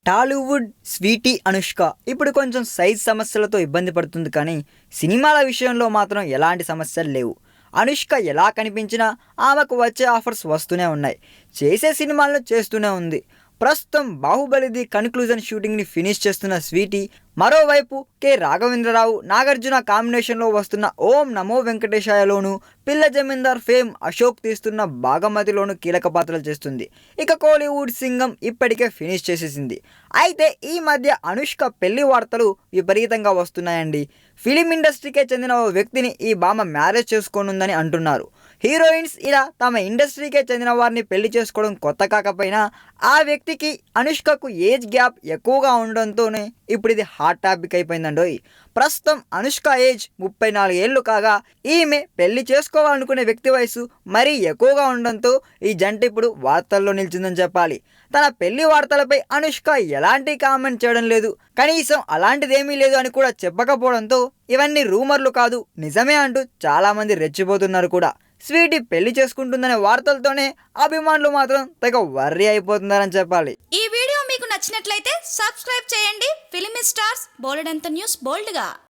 Tollywood Sweety Anushka ఇప్పుడు కొంచెం size సమస్యలతో ఇబ్బంది పడుతుంది కానీ సినిమాల విషయంలో మాత్రం ఎలాంటి సమస్యలు లేవు. అనుష్క ఎలా కనిపించినా ఆమెకు వచ్చే ఆఫర్స్ వస్తూనే ఉన్నాయి. చేసే సినిమాలను చేస్తూనే ఉంది. ప్రస్తుతం బాహుబలిది కన్క్లూజన్ షూటింగ్ని ఫినిష్ చేస్తున్న స్వీటీ మరోవైపు రాఘవేంద్రరావు నాగార్జున కాంబినేషన్లో వస్తున్న ఓం నమో వెంకటేశాయలోను, పిల్ల జమీందార్ ఫేమ్ అశోక్ తీస్తున్న భాగమతిలోను కీలక పాత్రలు చేస్తుంది. ఇక కోలీవుడ్ సింగం ఇప్పటికే ఫినిష్ చేసేసింది. అయితే ఈ మధ్య అనుష్క పెళ్లి వార్తలు విపరీతంగా వస్తున్నాయండి. ఫిలిం ఇండస్ట్రీకే చెందిన ఓ వ్యక్తిని ఈ భామ మ్యారేజ్ చేసుకోనుందని అంటున్నారు. హీరోయిన్స్ ఇలా తమ ఇండస్ట్రీకే చెందిన వారిని పెళ్లి చేసుకోవడం కొత్త కాకపోయినా ఆ వ్యక్తికి అనుష్కకు ఏజ్ గ్యాప్ ఎక్కువగా ఉండడంతోనే ఇప్పుడు ఇది హాట్ టాపిక్ అయిపోయిందండోయ్. ప్రస్తుతం అనుష్క ఏజ్ 34 ఏళ్ళు కాగా ఈమె పెళ్లి చేసుకోవాలనుకునే వ్యక్తి వయసు మరీ ఎక్కువగా ఉండడంతో ఈ జంట ఇప్పుడు వార్తల్లో నిలిచిందని చెప్పాలి. తన పెళ్లి వార్తలపై అనుష్క ఎలాంటి కామెంట్ చేయడం లేదు. కనీసం అలాంటిదేమీ లేదు అని కూడా చెప్పకపోవడంతో ఇవన్నీ రూమర్లు కాదు నిజమే అంటూ చాలామంది రెచ్చిపోతున్నారు కూడా. స్వీటీ పెళ్లి చేసుకుంటుందనే వార్తలతోనే అభిమానులు మాత్రం తెగ వర్రీ అయిపోతున్నారని చెప్పాలి. ఈ వీడియో మీకు నచ్చినట్లయితే సబ్స్క్రైబ్ చేయండి. ఫిలిమి స్టార్స్ బోలెడంత న్యూస్ బోల్డ్గా.